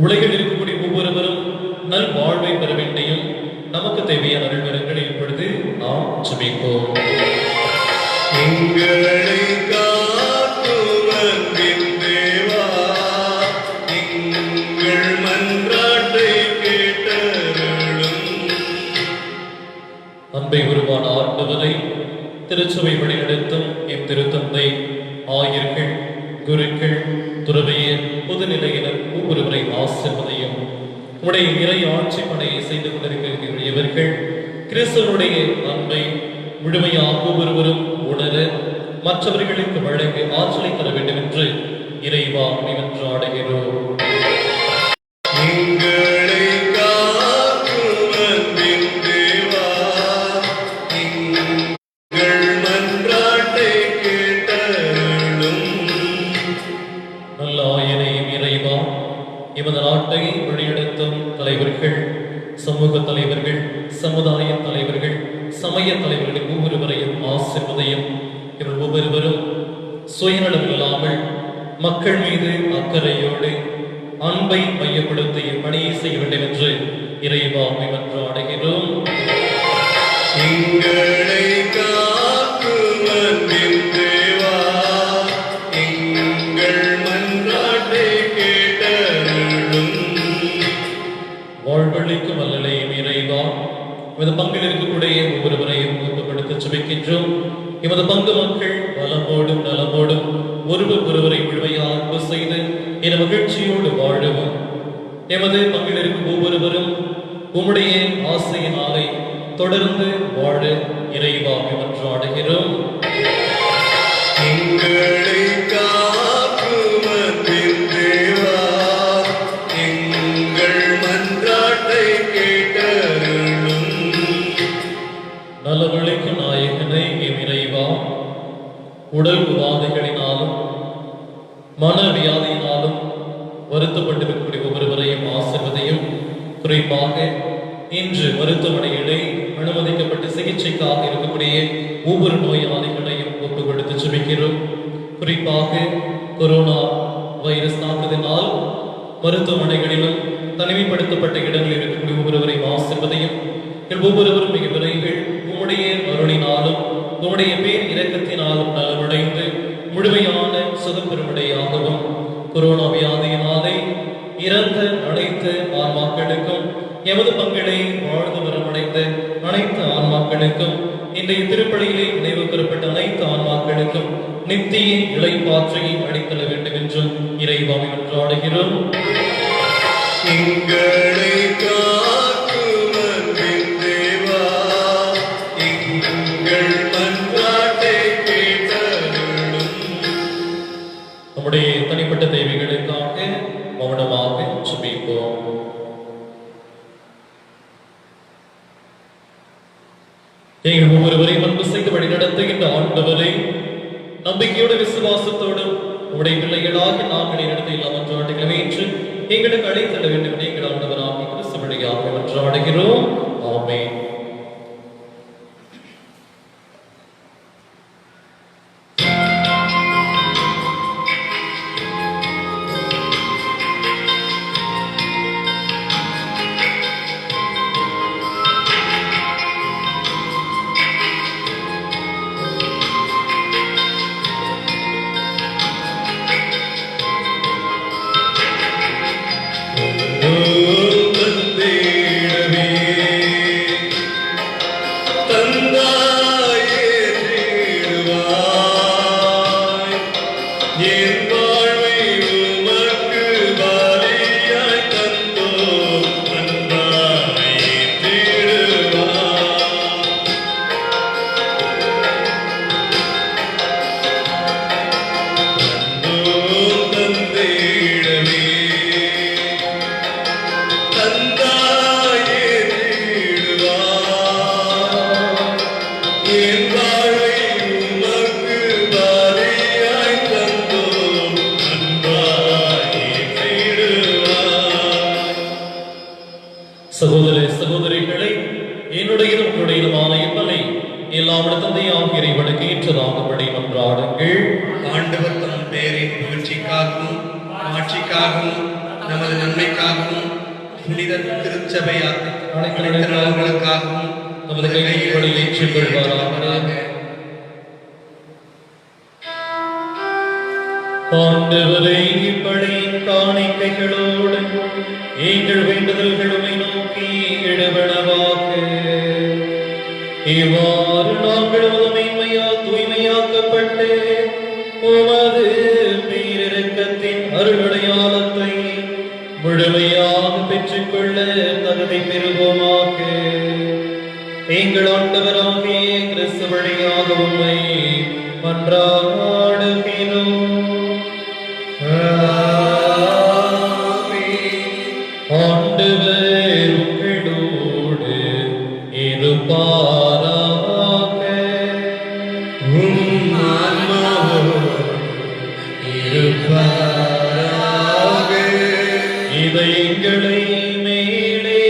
உலகில் இருக்கக்கூடிய ஒவ்வொருவரும் நல் வாழ்வை பெற வேண்டியும் நமக்கு தேவையான அருள்வரங்களை இப்பொழுது நாம் ஜெபிப்போம். எங்களை காக்கும் அன்பின் தேவா, எங்கள் மன்றாட்டை கேட்டருளும். அன்பை உருவான ஆண்டவரை, திருச்சபை வழிநடத்தும் இத்திருத்தந்தை, ஆயர்கள், குருக்கள், துறவியர், பொதுநிலையினர் ஒவ்வொருவரை ஆசிர்வதையும். உடைய இறை ஆட்சி பணியை செய்து கொண்டிருக்கிற இவர்கள் கிறிஸ்துவனுடைய அன்பை முழுமையாக ஒவ்வொருவரும் உணர மற்றவர்களுக்கு வழங்க ஆற்றலை தர வேண்டும் என்று இறைவா நின்றாடுகிறோம். எங்களை காக்கும் அன்பின் தேவா, எங்கள் மன்றாட்டை கேட்டருளும். நல்ல ஆயனை சமுதாய தலைவர்கள், சமய தலைவர்கள் ஒவ்வொருவரையும் ஆசீர்வதியும். இவர்கள் ஒவ்வொருவரும் சுயநலம் இல்லாமல் மக்கள் மீது அக்கறையோடு அன்பை மையப்படுத்தி பணியை செய்ய வேண்டும் என்று இறைவா மன்றாடுகிறோம். எங்களை காக்கும் அன்பின் தேவா, எங்கள் மன்றாட்டை கேட்டருளும். வாழ்வழிக்கும் அல்லலையும் இறைவா, எமது பங்கில் இருக்கக்கூடிய ஒவ்வொருவரையும் ஊக்கப்படுத்த சுமைக்கின்றோம். எமது பங்கு மக்கள் வளமோடும் நலமோடும் ஒருவரை முழுமையாக அன்பு செய்து என மகிழ்ச்சியோடு வாழவும். எமது பங்கில் இருக்கும் ஒவ்வொருவரும் உம்முடைய ஆசையினாலே தொடர்ந்து வாழ இறைவா மன்றாடுகிறோம். எங்களை காக்கும் அன்பின் தேவா, எங்கள் மன்றாட்டை கேட்டருளும். நலவழிக்கு நாயகனே எம் இறைவா, உடல் உபாதைகளினாலும் மனவியாதியினாலும் வருத்தப்பட்டிருக்கக்கூடிய ஒவ்வொருவரையும் ஆசீர்வதியும். குறிப்பாக இன்று மருத்துவமனையிலே அனுமதிக்கப்பட்டு சிகிச்சைக்காக இருக்கக்கூடிய ஒவ்வொரு நோயாளிகளையும் ஒப்பு கொடுத்து ஜெபிக்கிறோம். குறிப்பாக கொரோனா வைரஸ் தாக்குதலினால் மருத்துவமனைகளிலும் தனிமைப்படுத்தப்பட்ட இடங்களில் இருக்கக்கூடிய ஒவ்வொருவரையும் ஆசீர்வதியும். ஒவ்வொருவரும் மிக விரைவில் உம்முடைய அருளினாலும் உம்முடைய பேர் இரக்கத்தினாலும் நலமடைந்து முழுமையான சுதந்திரமுடையாகவும் கொரோனா வியாதியினாலே இறந்த அனைத்து ஆன்மாக்களுக்கும் எமது பங்கினை வாழ்ந்து வரமடைந்த அனைத்து ஆன்மாக்களுக்கும் இன்றைய திருப்பலியிலே நினைவு கூறப்பட்ட அனைத்து ஆன்மாக்களுக்கும் நித்திய இளைப்பாற்றையை அளித்தல வேண்டும் என்றும் இறைவாவை மன்றாடுகிறோம். எங்களை காக்கும் அன்பின் தேவா, எங்கள் மன்றாட்டை கேட்டருளும். நம்முடைய தனிப்பட்ட தேவைகளுக்காக மௌனமாக ஜெபிப்போம். எங்கள் ஒவ்வொருவரையும் அன்பு செய்து வழி நடத்துகின்ற ஆண்டவரை, நம்பிக்கையோடு விசுவாசத்தோடும் உடைய பிள்ளைகளாக நாங்கள் இடத்தில் மன்றாடுகிறோம் என்று எங்களுக்கு அழைத்தட வேண்டும் என்று எங்கள் ஆண்டவராக கிறிஸ்து வழியாக மன்றாடுகிறோம். ஆமென். சகோதர சகோதரிகளை, என்னுடையதும் உங்களுடையதுமான இப்பலை எல்லாம் தந்தையாகிய இறைவனுக்கு ஏற்றதாகும்படி மன்றாடுங்கள். ஆண்டவர் தம் பெயரின் புகழ்ச்சிக்காகவும் ஆட்சிக்காகவும் நமது நன்மைக்காகவும் புனித திருச்சபை அனைத்து நலன்களுக்காகவும் நமது கைகளை ஏற்றுக் கொள்வாராக. ஆண்டவரே, இப்படியின் காணிக்கைகளோடு எங்கள் வேண்டுதல்களை நோக்கி எழுவனவாக. இவ்வாறு நாங்கள் மேன்மையால் தூய்மையாக்கப்பட்டு உமது பேரிரக்கத்தின் அருளடையாளத்தை முழுமையாக பெற்றுக்கொள்ள தகுதி பெறுவோமாக. எங்கள் ஆண்டவராகிய கிறிஸ்து வழியாக உம்மை மன்றாடுகிறோம். ஆண்டவர் உங்களோடு இருப்பாராக. உம் ஆன்மாவோடு இருப்பாராக. இதயங்களை மேலே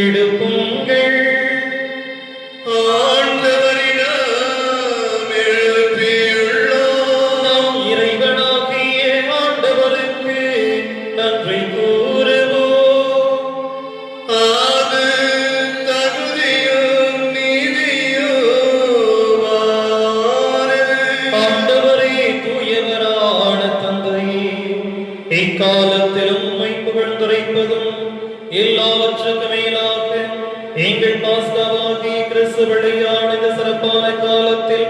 எழுப்புங்கள். எல்லாவற்றுக்கும் மேலாக எங்கள் பாஸ்காவாகிய கிறிஸ்து வழியான இந்த சிறப்பான காலத்தில்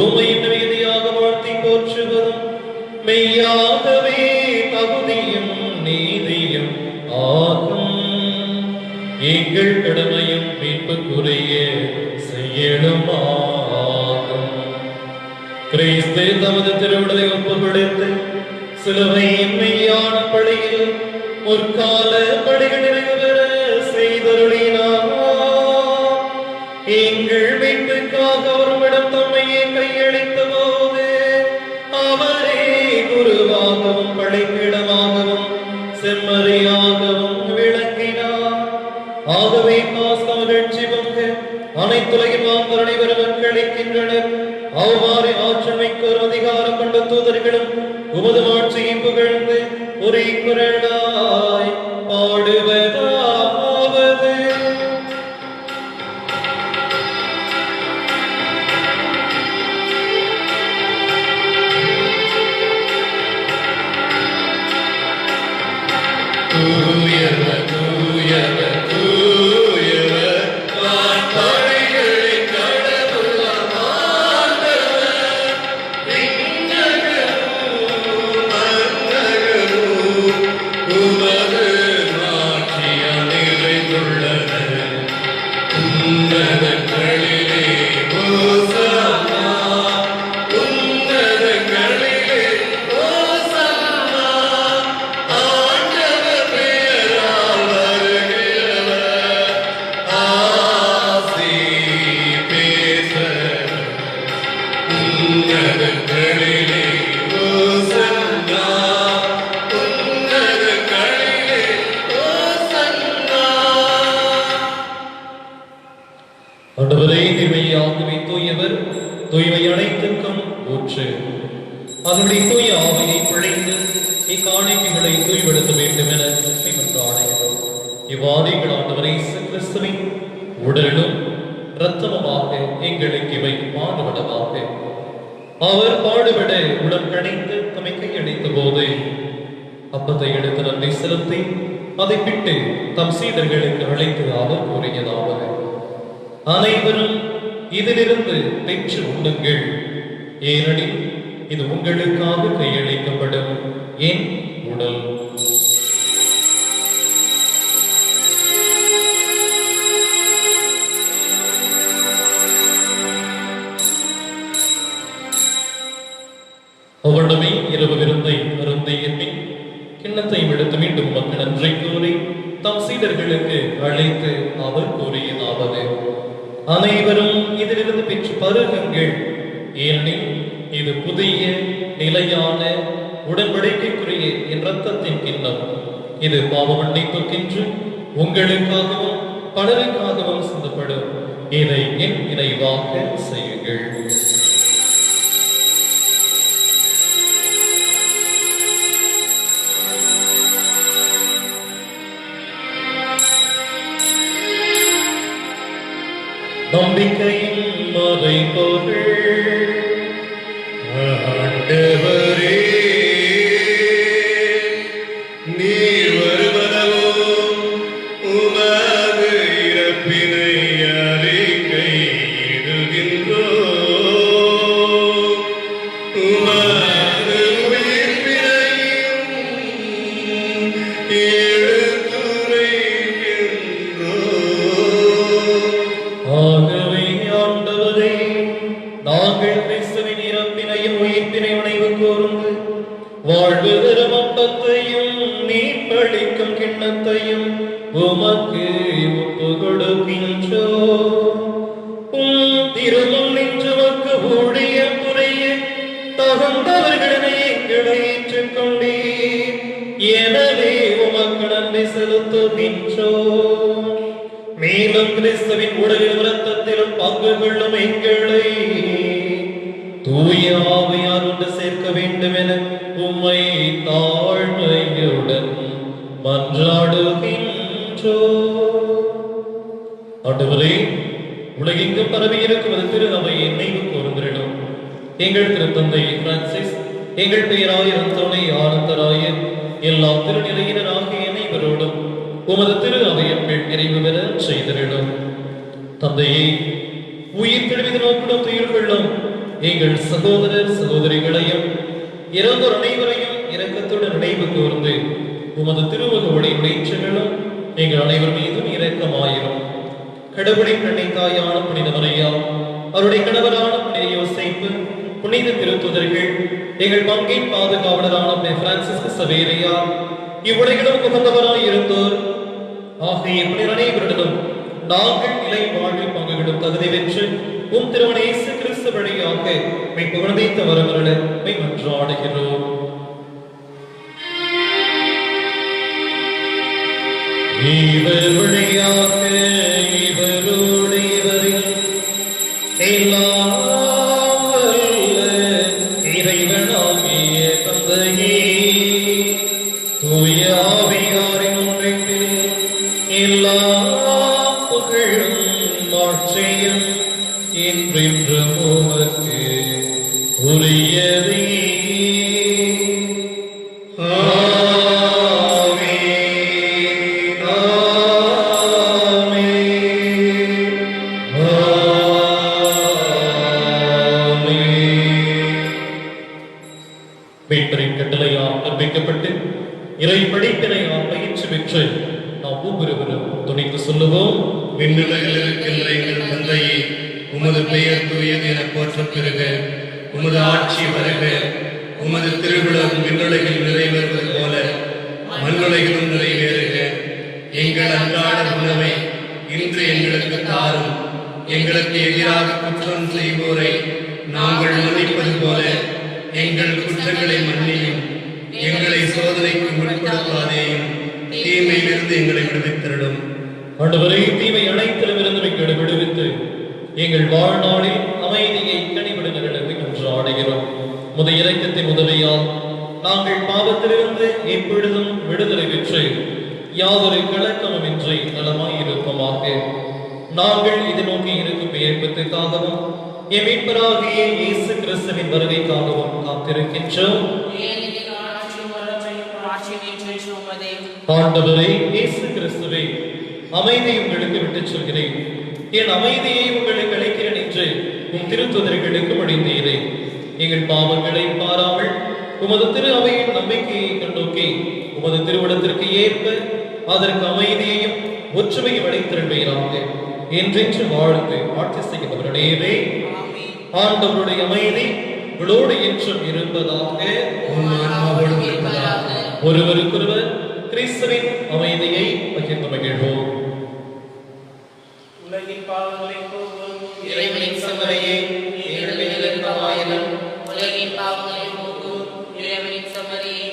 உம்மை நிம்மதியாக வாழ்த்தி போற்றுவதும் மெய்யாகவே தகுதியும் நீதியும் ஆகும். எங்கள் கடமையும் மீட்புக்குரிய செயலுமாகும். கிறிஸ்து தமது திருவிடலை ஒப்புக்கொடுத்து சிலுவையின் மெய்யான பழியில் முற்கால பணிகள் நிறைவேற செய்தருளினார். எங்கள் மீட்புக்காக அவரிடம் தம்மையே கையளித்த போது அவரே குருவாகவும் படைப்பிடமாகவும் செம்மறியாகவும் விளங்கினார். ஆகவே பாஸ்கா மகிழ்ச்சி பொங்க அனைத்துலகின் மாந்தர் அனைவரும் மக்களிக்கின்றனர். அவ்வாறு ஆற்றல் மிக்கோர் அதிகாரம் கொண்ட தூதர்களும் உமது ஆட்சியை புகழ்ந்து ஒரே குரலாய் பாடுவதாவது: தூயவர் தூயவர் தூயவர் வான்படைகளின் கடவுளாம் ஆண்டவர், விண்ணகமும் மண்ணகமும் உமது மாட்சியால் நிறைந்துள்ளன. உன்னதங்களிலே ஓசன்னா, உன்னதங்களிலே ஓசன்னா. ஆண்டவர் பெயரால் வருகிறவர் ஆசி பேசவர். உன்னதங்களிலே ஓசன்னா, உன்னதங்களிலே ஓசன்னா. ஆண்டவரே, தூய்மையாகவே தூயவர், தூய்மை அனைத்துக்கும் ஊற்று. அதனுடைய தூய ஆவியை பிழைந்து இக்காணிக்கைகளை தூய்படுத்த வேண்டும் என ஆணைகிறோம். இவ்வாறு எங்கள் ஆண்டவர் இயேசு கிறிஸ்துவின் உடலும் இரத்தமுமாக எங்களுக்கு இவை மாறுபடமாக. அவர் பாடுபட உடன் கணிந்து தம்மை கையளித்த போது அப்பத்தை எடுத்து நன்றி செலுத்தி அதை விட்டு தம் சீடர்களுக்கு அழைத்து அவர் கூறியதாவது: அனைவரும் இதிலிருந்து பெற்று உண்ணுங்கள், ஏனெனில் இது உங்களுக்காக கையளிக்கப்படும் என் உடல். அவ்வளவே இரவு விருந்தை அருந்திய பின் கிண்ணத்தை எடுத்து மீண்டும் மக்கள் நன்றி கூறி தம் சீடர்களுக்கு அழைத்து அவர் கூறியதாவது: அனைவரும் இதிலிருந்து பெற்று பருகுங்கள், ஏனெனில் இது புதிய நிலையான உடன்படிக்கைக்குரிய என் இரத்தத்தின் கிண்ணம். இது பாவ மன்னிப்புக்கென்று உங்களுக்காகவும் பலருக்காகவும் சிந்தப்படும். இதை என் நினைவாக செய்யுங்கள். நம்பிக்கையின் மறைபொருள். ஆண்டவரே, நீர் வருவனவும் உமது இறப்பினை அறிக்கையிடுகின்றோம். உமது உயிர்ப்பினையும் எடுத்துரைக்கின்றோம். ஆகவே ஆண்டவரே, நாங்கள் கிறிஸ்துவின் இறப்பினையும் உயிர்ப்பினை நினைவு கூர்ந்து வாழ்வு தரும் அப்பத்தையும் நீர்ப்பளிக்கும் கிண்ணத்தையும் உமக்கு ஒப்பு கொடுக்கின்றோம். திருமுன் நின்று உமக்கு ஊழியம் புரிய தகுந்தவர்களை எங்களை ஏற்றுக்கொண்டீர். எனவே உமக்கு நன்றி செலுத்துகின்றோம். மேலும் கிறிஸ்துவின் உடலிலும் இரத்தத்திலும் பங்கு கொள்ளும் எங்களை தூய ஆவியார் ஒன்று சேர்க்க வேண்டும் என உம்மை தாழ்மையுடன் மன்றாடுகின்றோம். ஆண்டவரே, உலகெங்கும் பரவி இருக்கும் திரு அவையை நினைவு கூர்ந்திடும். எங்கள் திருத்தந்தை பிரான்சிஸ், எங்கள் பெயராயர் அந்தோணி ஆனந்தராயர், எல்லா திருநிலையினராகிய அனைவரோடும் உமது திரு அவையங்கள் நிறைவு பெற செய்திடும். தந்தையே, உயிர் தெளிவிது நோக்கிடும் துயில் கொள்ளும் எங்கள் சகோதரர் சகோதரிகளையும் இறந்தோர் அனைவரையும் இரக்கத்துடன் நினைவு கூர்ந்து உமது திருமுக உடைச்சங்களும் எங்கள் அனைவர் மீதும் இரக்கமாயிரும். கடவுளின் கண்ணை தாயான புனித மரியா, அவருடைய கணவரான புனித யோசேப்பு, புனித திருத்துதர்கள், எங்கள் பங்கின் பாதுகாவலரான பிரான்சிஸ் சவேரியா, இவ்வுலகிலும் உகந்தவராய் இருந்தோர் ஆகிய புனித அனைவரிடமும் நாங்கள் இலை வாழ்வில் பங்குகளும் தகுதி பெற்று உம் திருமண இயேசு கிறிஸ்து வழியாக புகழ்ந்த வரவருள மன்றாடுகிறோம். இவர் வழியாக இவரோடு இவரில் எல்லாம் வல்ல இறைவனாகிய தந்தையே, தூய ஆவியாரின் ஒன்றிப்பில் எல்லா புகழும் மாட்சியும் என்றென்றும் உமக்கு உரியதே. மீட்பரின் கட்டளையால் நம்பிக்கப்பட்டு இறை படிப்பினையால் பயிற்சி பெற்று நாம் ஒவ்வொருவரும் துணிந்து சொல்லுவோம். விண்ணுலகில் இருக்கின்ற எங்கள் தந்தையே, உமது பெயர் தூயது என போற்றப் பெறுக. உமது ஆட்சி வருக. உமது திருவிழம் விண்ணுலகில் நிறைவேறுவது போல மண்ணுலகிலும் நிறைவேறுக. எங்கள் அன்றாட உணவை இன்று எங்களுக்கு தாரும். எங்களுக்கு எதிராக குற்றம் செய்வோரை நாங்கள் மன்னிப்பது போல எங்கள் குற்றங்களை மன்னியும். எங்களை சோதனைக்கு உட்படுத்தாதேயும், தீமையிலிருந்து எங்களை விடுவித்திரடும். ஆண்டவரே, தீமை அனைத்திலும் இருந்து எங்களை விடுவித்து எங்கள் வாழ்நாளில் அமைதியை கனிவிடுகிறது என்றாடுகிறோம். முத இரக்கத்தின் உதவியால் நாங்கள் பாவத்திலிருந்து எப்பொழுதும் விடுதலை பெற்று யாதொரு கலக்கமின்றி நலமாயிருப்போமாக. நாங்கள் இது நோக்கி இருக்கும் ஏற்பத்துக்காகவும் என் மீட்பராகிய இயேசு கிறிஸ்துவின் வருகைக்காகவும் காத்திருக்கின்றோம். ஆண்டவரே இயேசு கிறிஸ்துவே, அமைதி உங்களுக்கு விட்டுச் சொல்கிறேன், என் அமைதியை உங்களுக்கு அளிக்கிறேன் என்று உம் திருத்துதர்களுக்கு மொழிந்தீரே. எங்கள் பாவங்களை பாராமல் உமது திரு அவையின் நம்பிக்கையை கண்ணோக்கி உமது திருவிடத்திற்கு ஏற்ப அதற்கு அமைதியையும் ஒற்றுமையும் அளித்திருப்பீராக. என்றென்று வாழ்ந்து ஆட்சி செய்கிறவர்களே, ஆண்டவருடைய அமைதி உங்களோடு என்றும் இருப்பதாக. ஒருவருக்கொருவர் கிறிஸ்துவின் அமைதியை பகிர்ந்து மகிழ்வோம். உலகின் பாவங்களை போக்கும் இறைவனின் செம்மறியே, எங்கள் மேல் இரக்கமாயிரும். உலகின் பாவங்களை போக்கும் இறைவனின் செம்மறியே,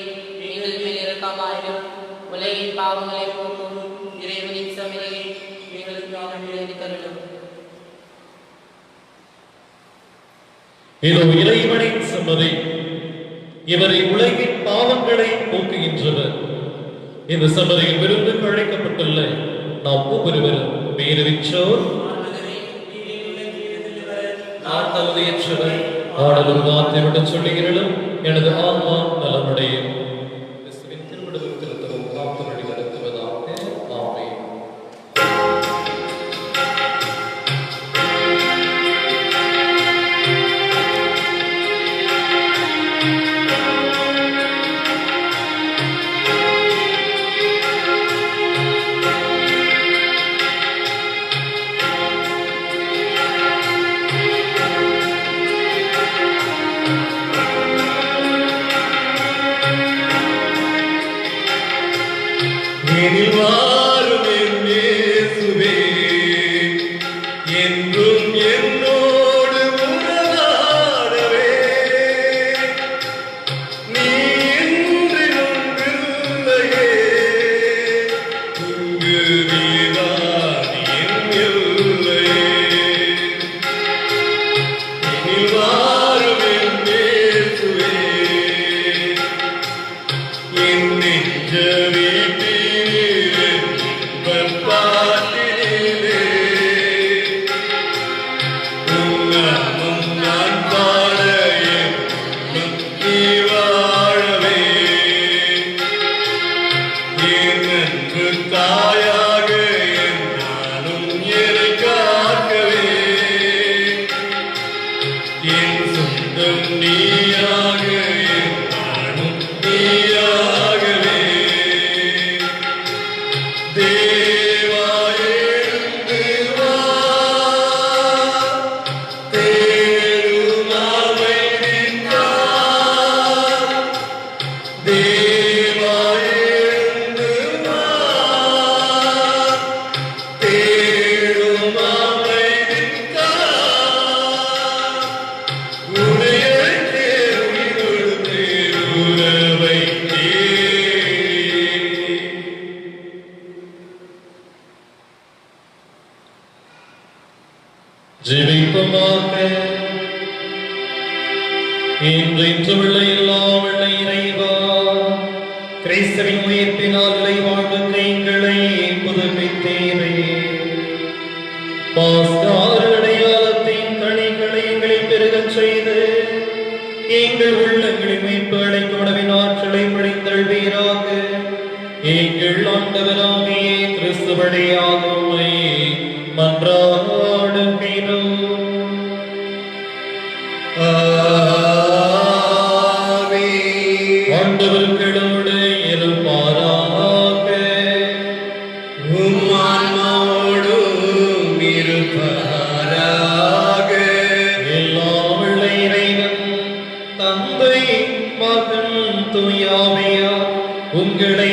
எங்கள் மேல் இரக்கமாயிரும். உலகின் பாவங்களை போக்கும் இறைவனின் செம்மறியே, எங்களுக்காக வேண்டிக் கொள்ளும். இதோ இறைவனின் செம்மறி, இவரை உலகின் பாவங்களை போக்குகின்றவர். இந்த செம்மறியின் விருந்துக்கு அழைக்கப்பட்டுள்ள நாம் ஒவ்வொருவரும் பேரவிச்சோர், நான் தகுதியற்றவர், ஆடலும் வார்த்தை விட சொல்லுகிறதும் எனது ஆன்மா நலமடையும். கிறிஸ்துவின் திருவிடத்தில் திருத்தவும் காத்து வழி நடத்துவதாக. ஆமென். எனில் வாரும் என் இயேசுவே, என்றும் என்னோடு உறவாடவே. நீ என்றிலும் இல்லையே, இங்கு நீதான் என் எல்லையே. எனில் வாரும் என் இயேசுவே, என் நெஞ்ச வீட்டிலே பாட்டிலே ஜெபிப்போமாக. இன்றுள்ள எல்லாம் உள்ள இறைவா, கிறிஸ்துவின் உயிர்ப்பினால் நிலை வாழ்வுக்கு எங்களை புதுப்பித்தீரே. பாஸ்கார அடையாளத்தின் கனிகளை எங்களில் பெருகச் செய்து எங்கள் உள்ளங்களில் மீட்பு அடைக்கும் உணவின் ஆற்றலை பொழிந்தருள்வீராக. எங்கள் ஆண்டவராகிய கிறிஸ்து வழியாக உம்மை மன்றாடுகிறோம். ஆண்டவர்களோடு இருப்பாராக. உம்மான்மாவோடும் இருப்பாராக. எல்லாம் உள்ள இறைவன் தந்தை மகன் தூயாமையார் உங்களை